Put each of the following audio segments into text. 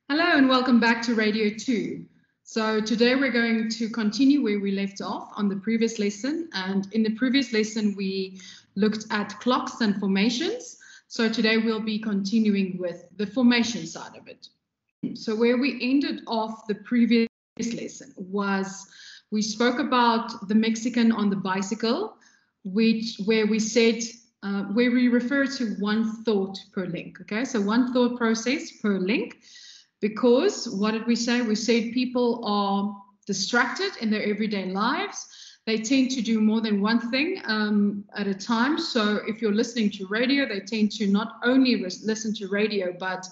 Hello and welcome back to Radio 2. So today we're going to continue where we left off on the previous lesson. And in the previous lesson, we looked at clocks and formations. So today we'll be continuing with the formation side of it. So where we ended off the previous lesson was we spoke about the Mexican on the bicycle, where we said, where we refer to one thought per link. Okay, so one thought process per link. Because what did we say? We said people are distracted in their everyday lives. They tend to do more than one thing at a time. So if you're listening to radio, they tend to not only listen to radio, but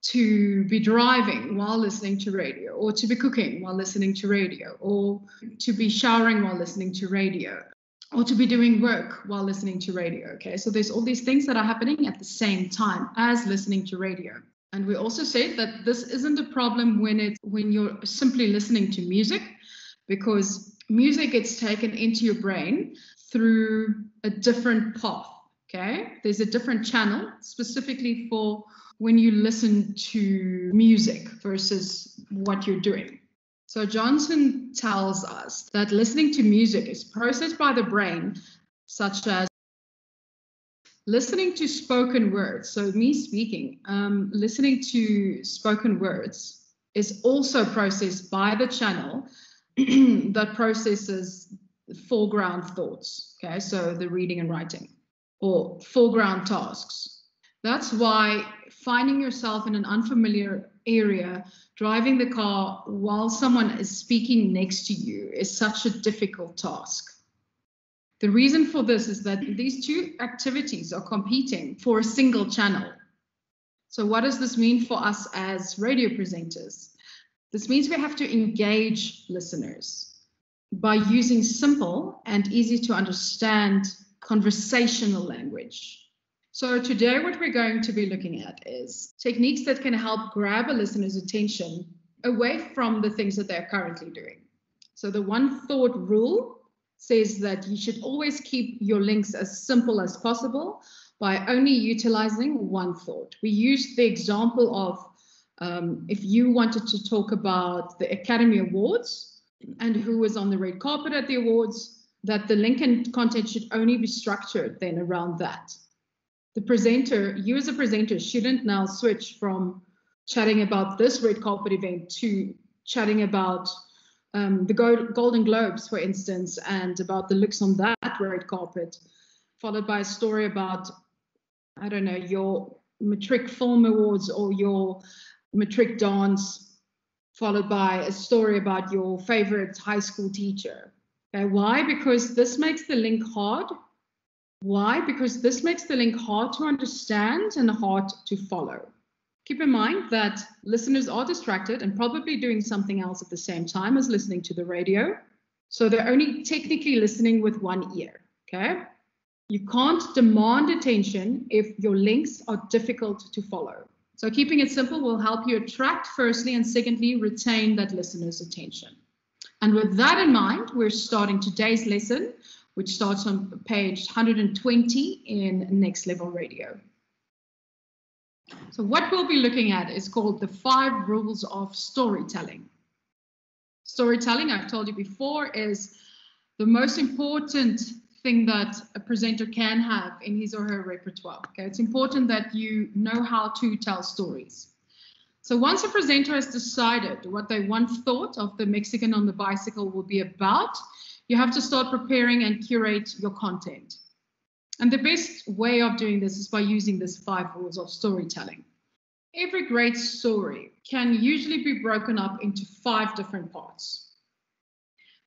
to be driving while listening to radio, or to be cooking while listening to radio, or to be showering while listening to radio, or to be doing work while listening to radio. Okay, so there's all these things that are happening at the same time as listening to radio. And we also said that this isn't a problem when you're simply listening to music, because music gets taken into your brain through a different path. Okay, there's a different channel specifically for when you listen to music versus what you're doing. So Johnson tells us that listening to music is processed by the brain, such as listening to spoken words. So me speaking, listening to spoken words is also processed by the channel that processes foreground thoughts. Okay, so the reading and writing, or foreground tasks. That's why finding yourself in an unfamiliar area, driving the car while someone is speaking next to you is such a difficult task. The reason for this is that these two activities are competing for a single channel. So what does this mean for us as radio presenters? This means we have to engage listeners by using simple and easy to understand conversational language. So today what we're going to be looking at is techniques that can help grab a listener's attention away from the things that they're currently doing. So the one thought rule says that you should always keep your links as simple as possible by only utilizing one thought. We used the example of if you wanted to talk about the Academy Awards and who was on the red carpet at the awards, that the link and content should only be structured then around that. The presenter, you as a presenter, shouldn't now switch from chatting about this red carpet event to chatting about the Golden Globes, for instance, and about the looks on that red carpet, followed by a story about, I don't know, your matric film awards or your matric dance, followed by a story about your favorite high school teacher. Okay, why? Because this makes the link hard. Why? Because this makes the link hard to understand and hard to follow. Keep in mind that listeners are distracted and probably doing something else at the same time as listening to the radio. So they're only technically listening with one ear, okay? You can't demand attention if your links are difficult to follow. So keeping it simple will help you attract firstly, and secondly, retain that listener's attention. And with that in mind, we're starting today's lesson, which starts on page 120 in Next Level Radio. So what we'll be looking at is called the 5 rules of storytelling. Storytelling, I've told you before, is the most important thing that a presenter can have in his or her repertoire. Okay, it's important that you know how to tell stories. So once a presenter has decided what they one thought of the Mexican on the bicycle will be about, you have to start preparing and curate your content. And the best way of doing this is by using these 5 rules of storytelling. Every great story can usually be broken up into 5 different parts.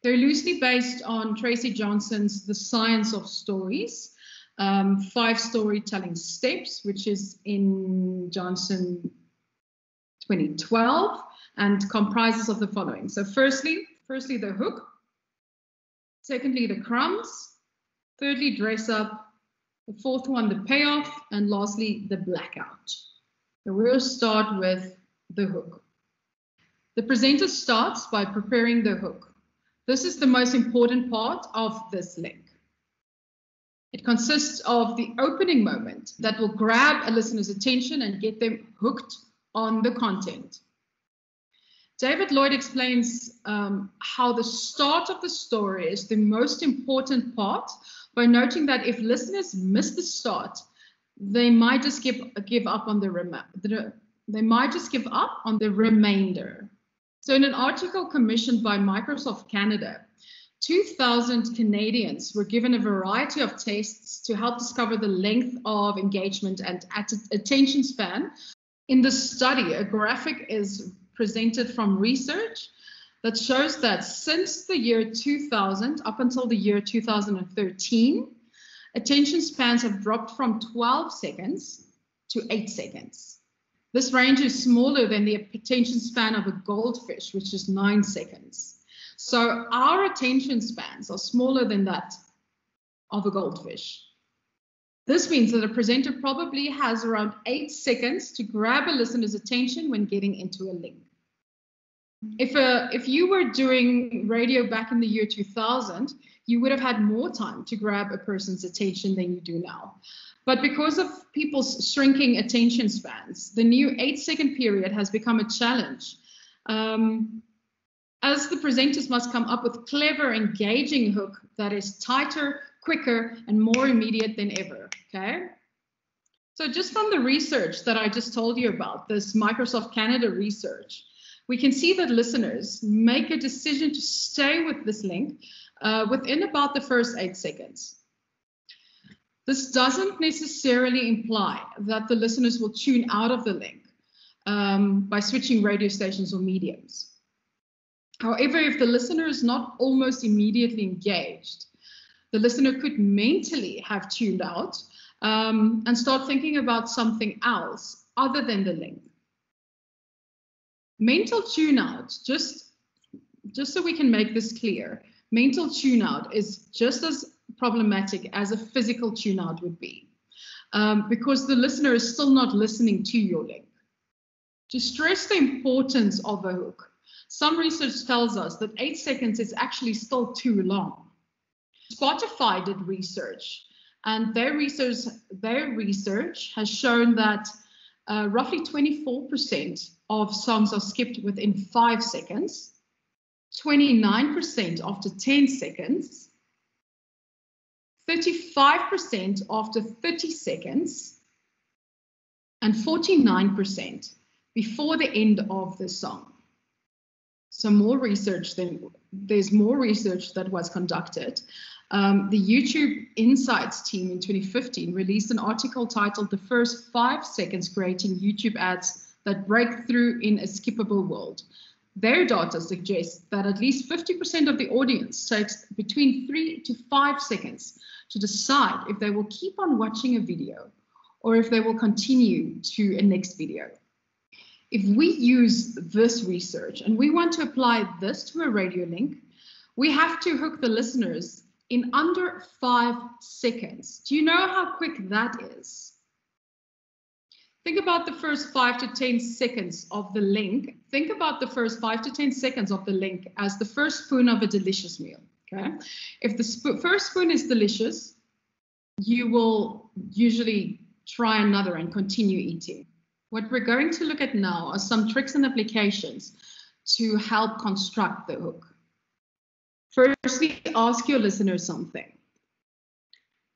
They're loosely based on Tracy Johnson's The Science of Stories, 5 storytelling steps, which is in Johnson 2012, and comprises of the following. So firstly the hook. Secondly, the crumbs. Thirdly, dress up. The 4th one, the payoff. And lastly, the blackout. So we'll start with the hook. The presenter starts by preparing the hook. This is the most important part of this link. It consists of the opening moment that will grab a listener's attention and get them hooked on the content. David Lloyd explains how the start of the story is the most important part by noting that if listeners miss the start, they might just give up on the remainder. So in an article commissioned by Microsoft Canada, 2,000 Canadians were given a variety of tests to help discover the length of engagement and attention span. In the study, a graphic is presented from research that shows that since the year 2000 up until the year 2013, attention spans have dropped from 12 seconds to 8 seconds. This range is smaller than the attention span of a goldfish, which is 9 seconds. So our attention spans are smaller than that of a goldfish. This means that a presenter probably has around 8 seconds to grab a listener's attention when getting into a link. If you were doing radio back in the year 2000, you would have had more time to grab a person's attention than you do now. But because of people's shrinking attention spans, the new 8-second period has become a challenge. As the presenters must come up with clever, engaging hook that is tighter, quicker, and more immediate than ever, okay? So just from the research that I just told you about, this Microsoft Canada research, we can see that listeners make a decision to stay with this link within about the first 8 seconds. This doesn't necessarily imply that the listeners will tune out of the link by switching radio stations or mediums. However, if the listener is not almost immediately engaged, the listener could mentally have tuned out and start thinking about something else other than the link. Mental tune out, just so we can make this clear, mental tune out is just as problematic as a physical tune out would be, because the listener is still not listening to your link. To stress the importance of a hook, some research tells us that 8 seconds is actually still too long. Spotify did research, and their research has shown that roughly 24% of songs are skipped within 5 seconds, 29% after 10 seconds, 35% after 30 seconds, and 49% before the end of the song. So there's more research that was conducted. The YouTube Insights team in 2015 released an article titled "The First 5 Seconds Creating YouTube Ads That Break Through in a Skippable World." Their data suggests that at least 50% of the audience takes between 3 to 5 seconds to decide if they will keep on watching a video or if they will continue to a next video. If we use this research and we want to apply this to a radio link, we have to hook the listeners in under 5 seconds. Do you know how quick that is? Think about the first 5 to 10 seconds of the link. Think about the first 5 to 10 seconds of the link as the first spoon of a delicious meal. Okay? If the first spoon is delicious, you will usually try another and continue eating. What we're going to look at now are some tricks and applications to help construct the hook. Firstly, ask your listener something.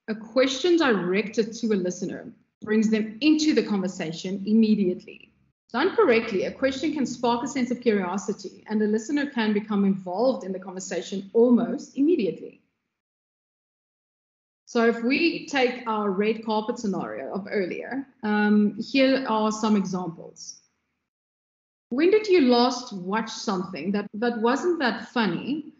A question directed to a listener brings them into the conversation immediately. Done correctly, a question can spark a sense of curiosity, and a listener can become involved in the conversation almost immediately. So if we take our red carpet scenario of earlier, here are some examples. When did you last watch something that wasn't that funny,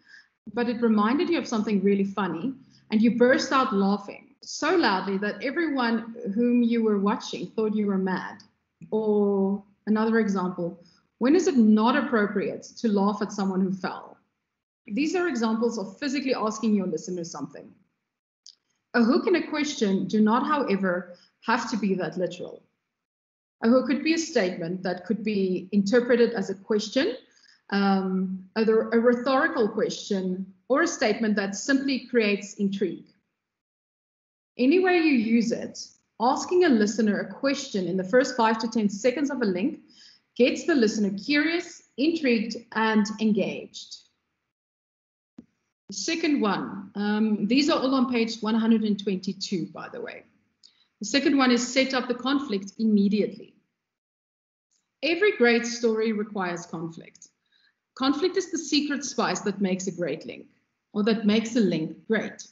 but it reminded you of something really funny, and you burst out laughing so loudly that everyone whom you were watching thought you were mad? Or another example, when is it not appropriate to laugh at someone who fell? These are examples of physically asking your listener something. A hook and a question do not, however, have to be that literal. A hook could be a statement that could be interpreted as a question, a rhetorical question, or a statement that simply creates intrigue. Any way you use it, asking a listener a question in the first 5 to 10 seconds of a link gets the listener curious, intrigued, and engaged. The second one, these are all on page 122, by the way. The second one is set up the conflict immediately. Every great story requires conflict. Conflict is the secret spice that makes a great link, or that makes a link great.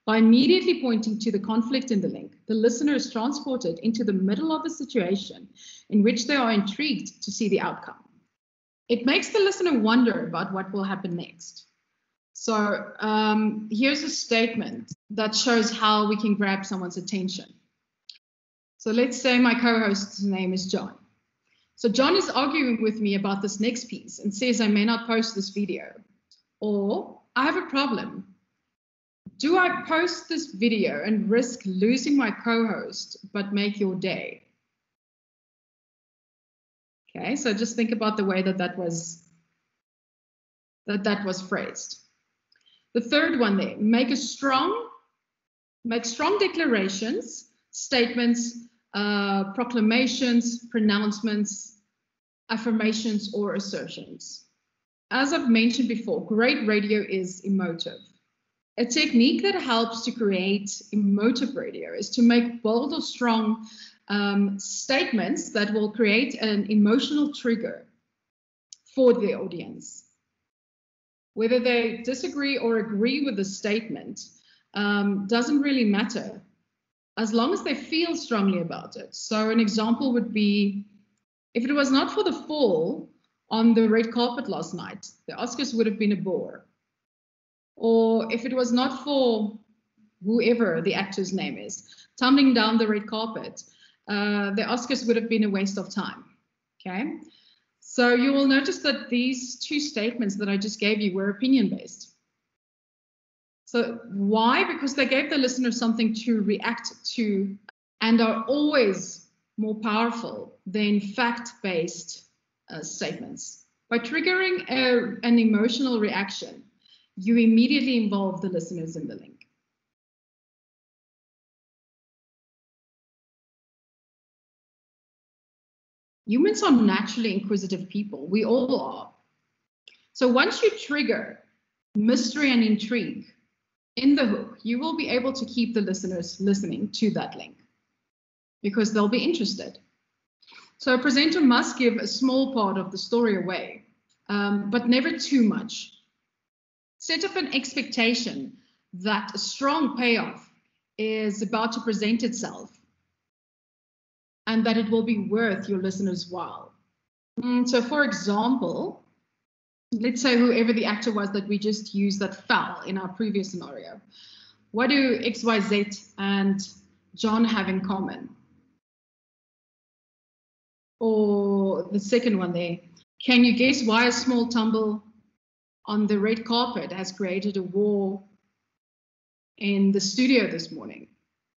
By immediately pointing to the conflict in the link, the listener is transported into the middle of a situation in which they are intrigued to see the outcome. It makes the listener wonder about what will happen next. So here's a statement that shows how we can grab someone's attention. So let's say my co-host's name is John. So John is arguing with me about this next piece and says I may not post this video. Or I have a problem. Do I post this video and risk losing my co-host but make your day? Okay, so just think about the way that was phrased. The third one there, make strong declarations, statements, proclamations, pronouncements, affirmations, or assertions. As I've mentioned before, great radio is emotive. A technique that helps to create emotive radio is to make bold or strong statements that will create an emotional trigger for the audience. Whether they disagree or agree with the statement doesn't really matter, as long as they feel strongly about it. So an example would be, if it was not for the fall on the red carpet last night, the Oscars would have been a bore. Or if it was not for whoever the actor's name is, tumbling down the red carpet, the Oscars would have been a waste of time. Okay? So you will notice that these two statements that I just gave you were opinion-based. So why? Because they gave the listener something to react to and are always more powerful than fact-based statements. By triggering an emotional reaction, you immediately involve the listeners in the link. Humans are naturally inquisitive people. We all are. So once you trigger mystery and intrigue in the hook, you will be able to keep the listeners listening to that link because they'll be interested. So a presenter must give a small part of the story away, but never too much. Set up an expectation that a strong payoff is about to present itself and that it will be worth your listeners' while. So for example, let's say whoever the actor was that we just used that fell in our previous scenario. What do XYZ and John have in common? Or the second one there, can you guess why a small tumble on the red carpet has created a war in the studio this morning?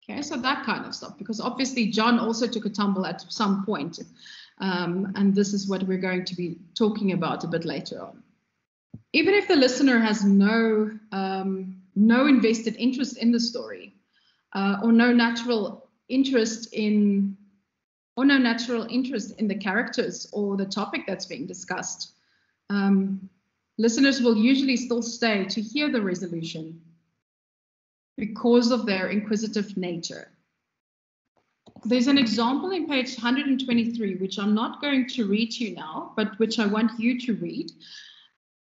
Okay, so that kind of stuff, because obviously John also took a tumble at some point, and this is what we're going to be talking about a bit later on. Even if the listener has no invested interest in the story, or no natural interest in the characters or the topic that's being discussed, listeners will usually still stay to hear the resolution because of their inquisitive nature. There's an example in page 123, which I'm not going to read to you now, but which I want you to read.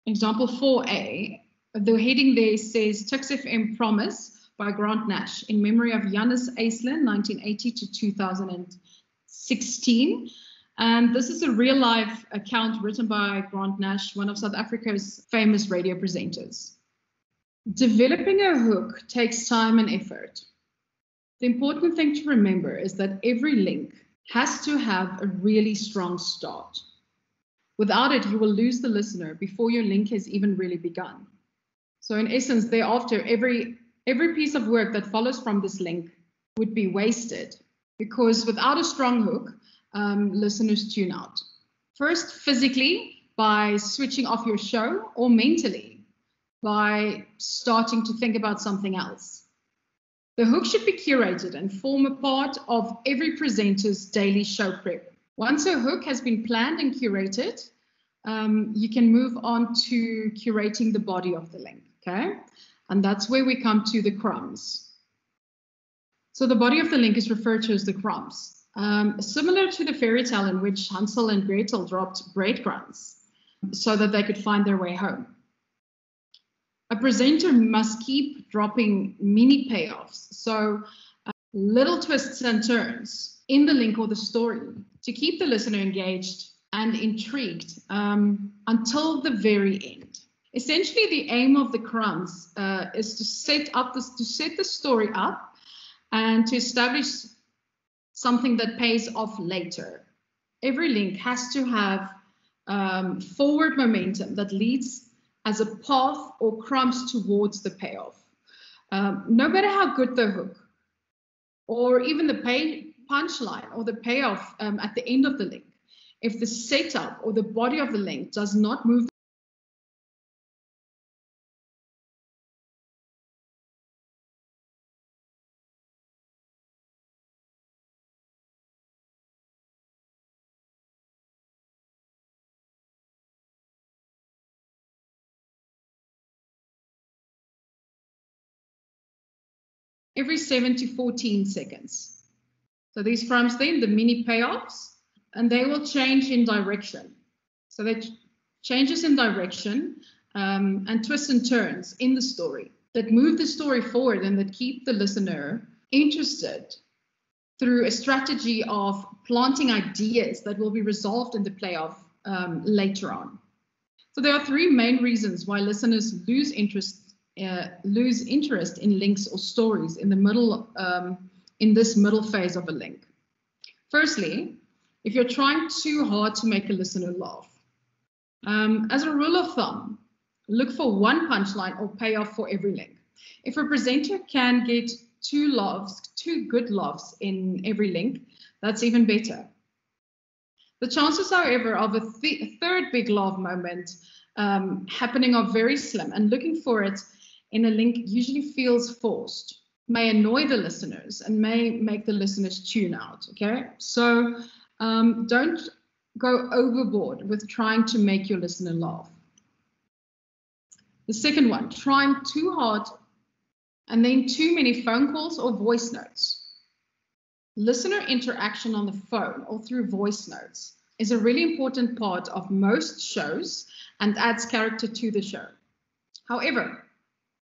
Example 4a, the heading there says Tuks FM Promise by Grant Nash in memory of Janus Aislinn, 1980 to 2016. And this is a real life account written by Grant Nash, one of South Africa's famous radio presenters. Developing a hook takes time and effort. The important thing to remember is that every link has to have a really strong start. Without it, you will lose the listener before your link has even really begun. So in essence, thereafter, every piece of work that follows from this link would be wasted, because without a strong hook, listeners tune out. First, physically, by switching off your show, or mentally, by starting to think about something else. The hook should be curated and form a part of every presenter's daily show prep. Once a hook has been planned and curated, you can move on to curating the body of the link, okay? And that's where we come to the crumbs. So the body of the link is referred to as the crumbs. Similar to the fairy tale in which Hansel and Gretel dropped breadcrumbs so that they could find their way home. A presenter must keep dropping mini payoffs, so little twists and turns in the link or the story to keep the listener engaged and intrigued until the very end. Essentially, the aim of the crumbs is to set the story up and to establish something that pays off later. Every link has to have forward momentum that leads as a path or crumbs towards the payoff. No matter how good the hook or even the punchline or the payoff at the end of the link, if the setup or the body of the link does not move every 7 to 14 seconds. So these crumbs then, the mini payoffs, and they will change in direction. So that changes in direction and twists and turns in the story that move the story forward and that keep the listener interested through a strategy of planting ideas that will be resolved in the payoff later on. So there are three main reasons why listeners lose interest in links or stories in the middle, in this middle phase of a link. Firstly, if you're trying too hard to make a listener laugh. As a rule of thumb, look for one punchline or payoff for every link. If a presenter can get two good laughs in every link, that's even better. The chances, however, of a third big laugh moment happening are very slim, and looking for it in a link usually feels forced, may annoy the listeners and may make the listeners tune out, okay? So don't go overboard with trying to make your listener laugh. The second one, trying too hard and then too many phone calls or voice notes. Listener interaction on the phone or through voice notes is a really important part of most shows and adds character to the show. However,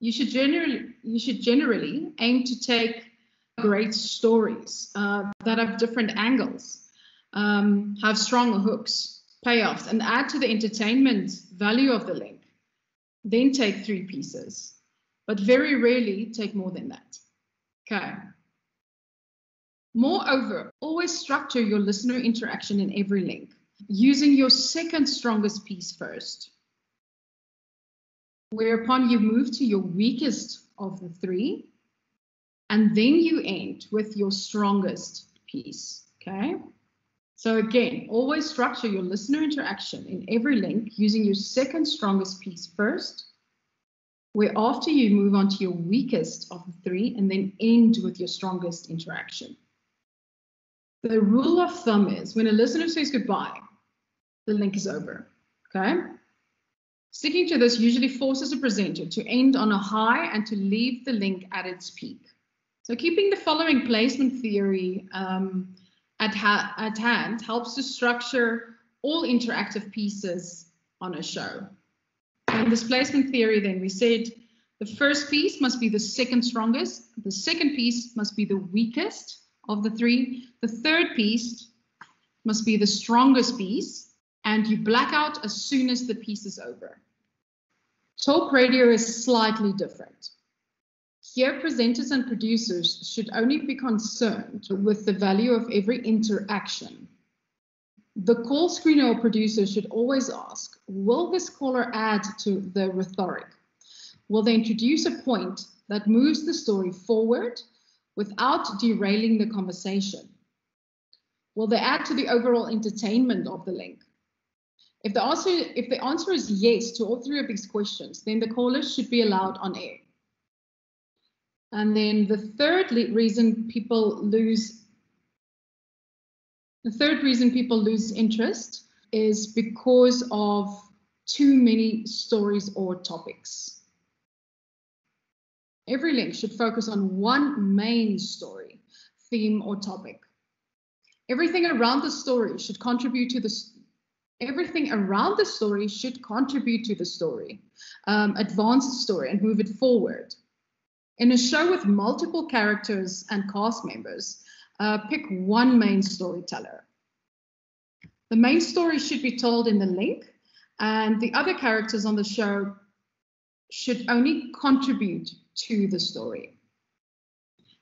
you should generally aim to take great stories that have different angles, have stronger hooks, payoffs, and add to the entertainment value of the link. Then take 3 pieces, but very rarely take more than that. Okay. Moreover, always structure your listener interaction in every link, using your second strongest piece first, whereupon you move to your weakest of the 3, and then you end with your strongest piece, okay? So again, always structure your listener interaction in every link using your second strongest piece first, whereafter you move on to your weakest of the 3 and then end with your strongest interaction. The rule of thumb is when a listener says goodbye, the link is over, okay? Sticking to this usually forces a presenter to end on a high and to leave the link at its peak. So keeping the following placement theory at hand helps to structure all interactive pieces on a show. In this placement theory, then we said the first piece must be the second strongest, the second piece must be the weakest of the 3, the third piece must be the strongest piece, and you black out as soon as the piece is over. Talk radio is slightly different. Here, presenters and producers should only be concerned with the value of every interaction. The call screener or producer should always ask, will this caller add to the rhetoric? Will they introduce a point that moves the story forward without derailing the conversation? Will they add to the overall entertainment of the link? If the answer is yes to all 3 of these questions, then the callers should be allowed on air. And then the third reason people lose The third reason people lose interest is because of too many stories or topics. Every link should focus on one main story, theme, or topic. Everything around the story should contribute to the story, advance the story, and move it forward. In a show with multiple characters and cast members, pick one main storyteller. The main story should be told in the link, and the other characters on the show should only contribute to the story.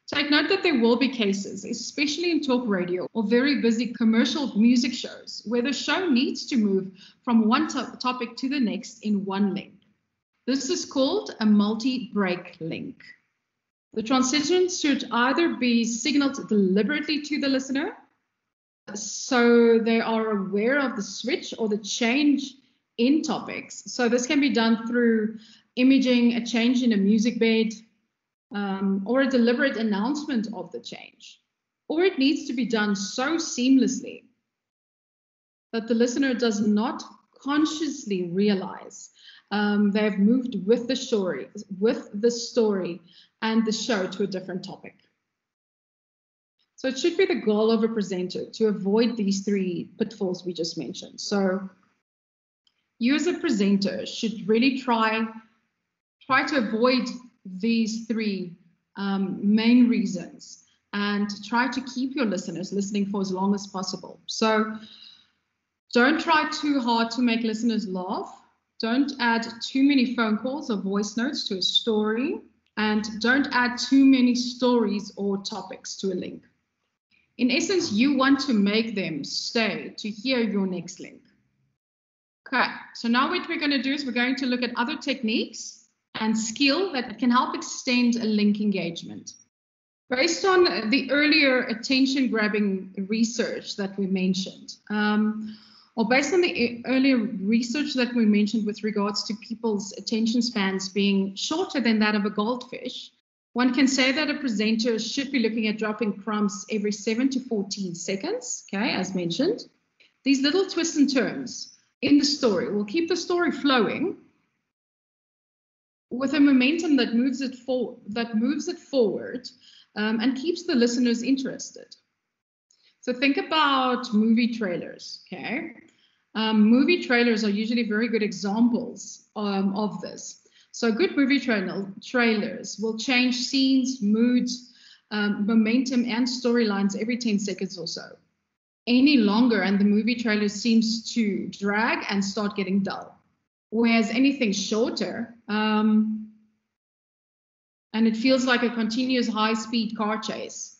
Take note that there will be cases, especially in talk radio or very busy commercial music shows, where the show needs to move from one topic to the next in one link. This is called a multi-break link. The transition should either be signaled deliberately to the listener, so they are aware of the switch or the change in topics. So this can be done through imaging, a change in a music bed, or a deliberate announcement of the change. Or it needs to be done so seamlessly that the listener does not consciously realize they've moved with the story and the show to a different topic. So it should be the goal of a presenter to avoid these three pitfalls we just mentioned. So you as a presenter should really try to avoid these three main reasons and try to keep your listeners listening for as long as possible. So don't try too hard to make listeners laugh. Don't add too many phone calls or voice notes to a story, and don't add too many stories or topics to a link. In essence, you want to make them stay to hear your next link. Okay, so now what we're going to do is we're going to look at other techniques and skill that can help extend a link engagement. Based on the earlier attention-grabbing research that we mentioned, or based on the earlier research that we mentioned with regards to people's attention spans being shorter than that of a goldfish, one can say that a presenter should be looking at dropping crumbs every 7 to 14 seconds, okay, as mentioned. These little twists and turns in the story will keep the story flowing with a momentum that moves it forward and keeps the listeners interested. So think about movie trailers, okay? Movie trailers are usually very good examples of this. So good movie trailers will change scenes, moods, momentum, and storylines every 10 seconds or so. Any longer, and the movie trailer seems to drag and start getting dull. Whereas anything shorter, and it feels like a continuous high-speed car chase.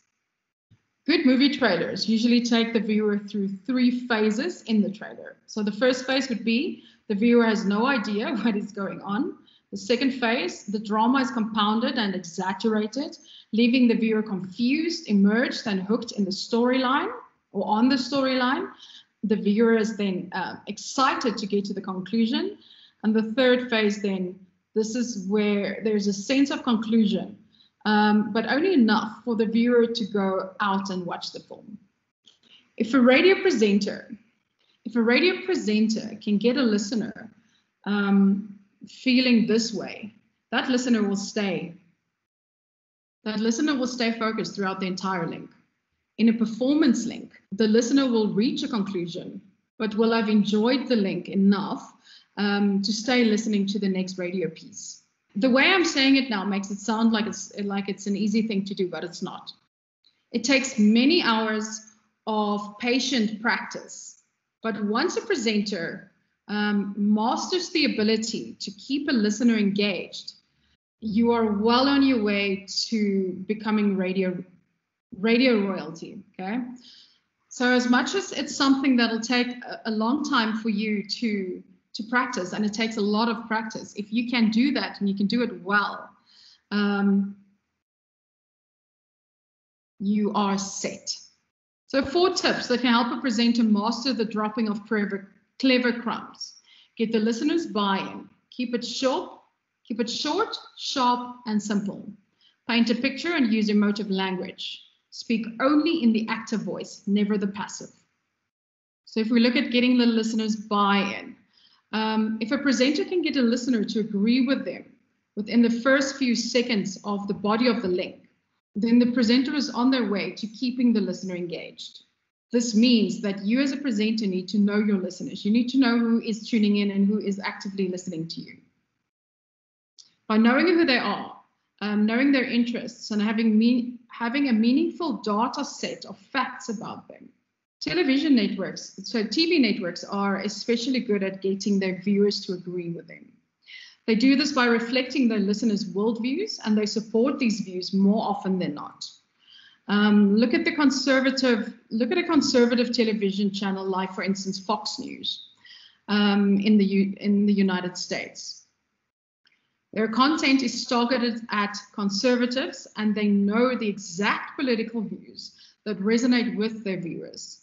Good movie trailers usually take the viewer through 3 phases in the trailer. So the first phase would be the viewer has no idea what is going on. The second phase, the drama is compounded and exaggerated, leaving the viewer confused, immersed, and hooked in the storyline or on the storyline. The viewer is then excited to get to the conclusion. And the third phase then, this is where there's a sense of conclusion, but only enough for the viewer to go out and watch the film. If a radio presenter can get a listener feeling this way, that listener will stay. That listener will stay focused throughout the entire link. In a performance link, the listener will reach a conclusion, but will have enjoyed the link enough to stay listening to the next radio piece. The way I'm saying it now makes it sound like it's an easy thing to do, but it's not. It takes many hours of patient practice. But once a presenter masters the ability to keep a listener engaged, you are well on your way to becoming radio royalty, okay? So as much as it's something that'll take a long time for you to practice, and it takes a lot of practice, if you can do that and you can do it well, you are set. So 4 tips that can help a presenter master the dropping of clever crumbs. Get the listener's buy-in. Keep it short, sharp, and simple. Paint a picture and use emotive language. Speak only in the active voice, never the passive. So if we look at getting the listeners buy-in, if a presenter can get a listener to agree with them within the first few seconds of the body of the link, then the presenter is on their way to keeping the listener engaged. This means that you as a presenter need to know your listeners. You need to know who is tuning in and who is actively listening to you. By knowing who they are, knowing their interests, and having a meaningful data set of facts about them. Television networks, so TV networks, are especially good at getting their viewers to agree with them. They do this by reflecting their listeners' worldviews, and they support these views more often than not. Look at a conservative television channel, like, for instance, Fox News in the United States. Their content is targeted at conservatives, and they know the exact political views that resonate with their viewers.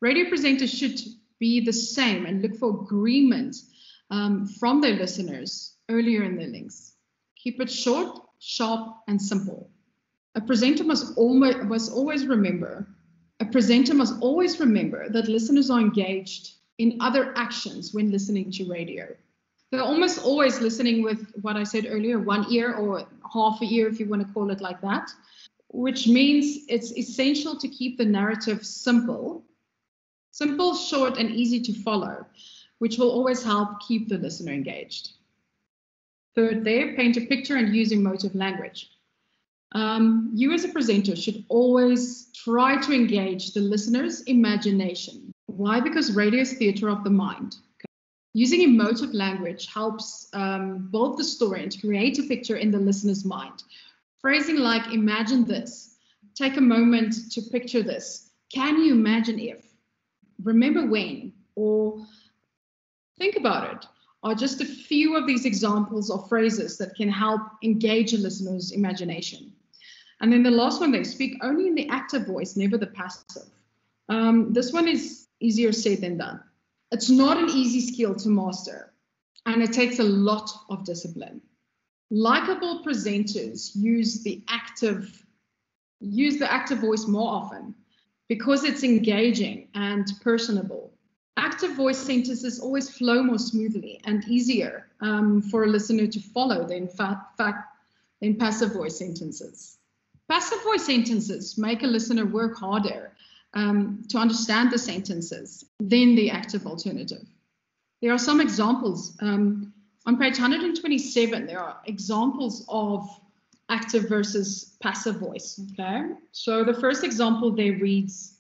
Radio presenters should be the same and look for agreement from their listeners earlier in their links. Keep it short, sharp, and simple. A presenter must always remember that listeners are engaged in other actions when listening to radio. They're almost always listening with what I said earlier, one ear or half an ear, if you want to call it like that, which means it's essential to keep the narrative simple, short, and easy to follow, which will always help keep the listener engaged. Third there, paint a picture and use emotive language. You as a presenter should always try to engage the listener's imagination. Why? Because radio is theater of the mind. Using emotive language helps build the story and to create a picture in the listener's mind. Phrasing like, imagine this, take a moment to picture this, can you imagine if, remember when, or think about it, are just a few of these examples of phrases that can help engage a listener's imagination. And then the last one, they speak only in the active voice, never the passive. This one is easier said than done. It's not an easy skill to master, and it takes a lot of discipline. Likeable presenters use the active voice more often because it's engaging and personable. Active voice sentences always flow more smoothly and easier for a listener to follow than passive voice sentences. Passive voice sentences make a listener work harder to understand the sentences than the active alternative. There are some examples. On page 127, there are examples of active versus passive voice. Okay, so the first example there reads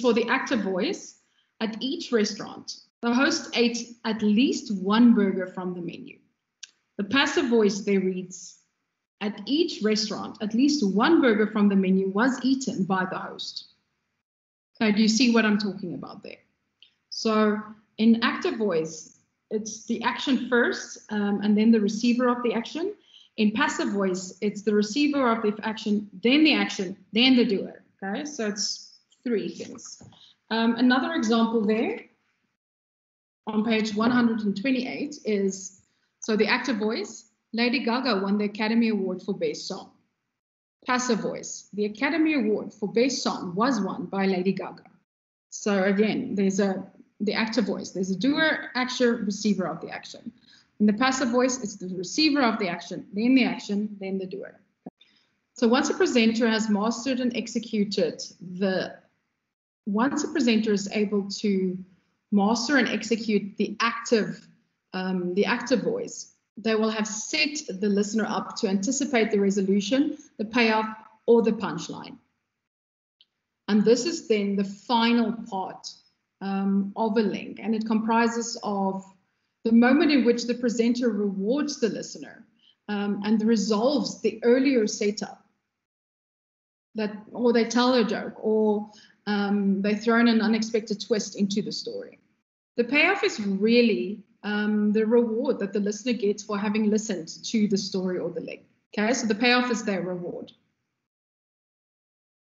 for the active voice. At each restaurant, the host ate at least one burger from the menu. The passive voice there reads, at each restaurant, at least one burger from the menu was eaten by the host. Okay, do you see what I'm talking about there? So in active voice, it's the action first and then the receiver of the action. In passive voice, it's the receiver of the action, then the doer. Okay, so it's three things. Another example there on page 128 is, so the active voice, Lady Gaga won the Academy Award for Best Song. Passive voice, the Academy Award for Best Song was won by Lady Gaga. So again, there's the active voice, there's a doer, action, receiver of the action. In the passive voice, it's the receiver of the action, then the doer. So once a presenter has mastered and executed once a presenter is able to master and execute the active voice, they will have set the listener up to anticipate the resolution, the payoff, or the punchline. And this is then the final part of a link, and it comprises of the moment in which the presenter rewards the listener and resolves the earlier setup, or they tell a joke, or they throw in an unexpected twist into the story. The payoff is really the reward that the listener gets for having listened to the story or the link. Okay, so the payoff is their reward.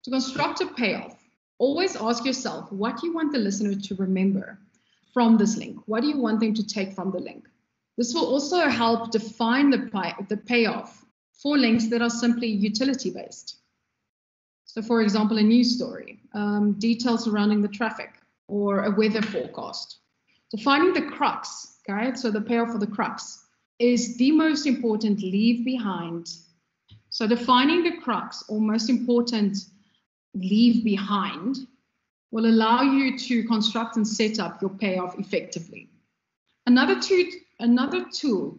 To construct a payoff, always ask yourself what you want the listener to remember from this link. What do you want them to take from the link? This will also help define the payoff for links that are simply utility-based. So for example, a news story, details surrounding the traffic, or a weather forecast. Defining the crux, okay, so the payoff for the crux is the most important leave behind. So defining the crux, or most important leave behind, will allow you to construct and set up your payoff effectively. Another tool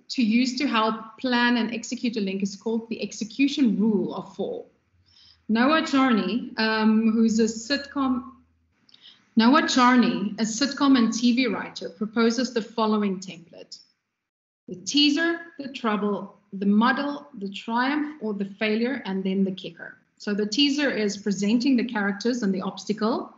to use to help plan and execute a link is called the execution rule of 4. Noah Charney, who's a sitcom and TV writer, proposes the following template: the teaser, the trouble, the muddle, the triumph or the failure, and then the kicker. So the teaser is presenting the characters and the obstacle.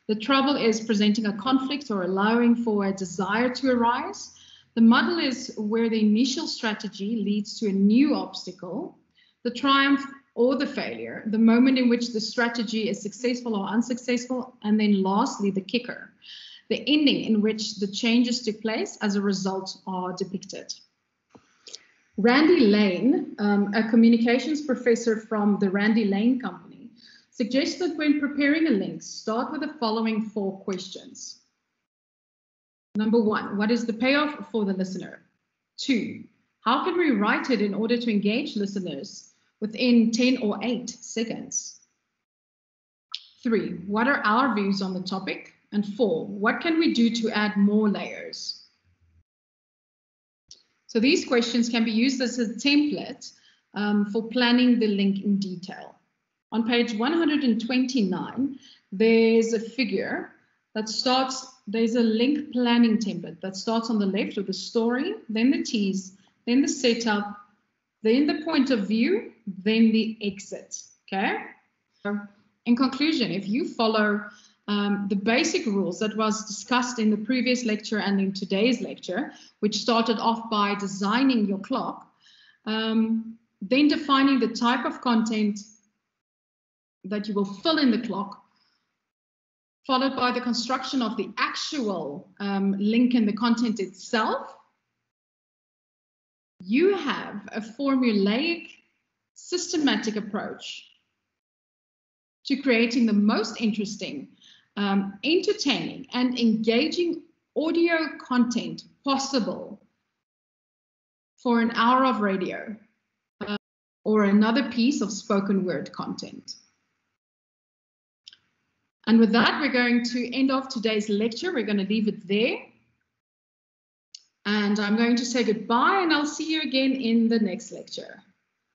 The trouble is presenting a conflict or allowing for a desire to arise. The muddle is where the initial strategy leads to a new obstacle. The triumph or the failure, the moment in which the strategy is successful or unsuccessful. And then lastly, the kicker, the ending in which the changes took place as a result are depicted. Randy Lane, a communications professor from the Randy Lane Company, suggests that when preparing a link, start with the following 4 questions. Number 1, what is the payoff for the listener? 2, how can we write it in order to engage listeners within 10 or 8 seconds? 3, what are our views on the topic? And 4, what can we do to add more layers? So these questions can be used as a template for planning the link in detail. On page 129, there's a figure that starts, there's a link planning template that starts on the left with the story, then the tease, then the setup, then the point of view, then the exit, okay? So in conclusion, if you follow the basic rules that was discussed in the previous lecture and in today's lecture, which started off by designing your clock, then defining the type of content that you will fill in the clock, followed by the construction of the actual link in the content itself, you have a formulaic, systematic approach to creating the most interesting, entertaining, and engaging audio content possible for an hour of radio or another piece of spoken word content. And with that, we're going to end off today's lecture. We're going to leave it there. And I'm going to say goodbye, and I'll see you again in the next lecture.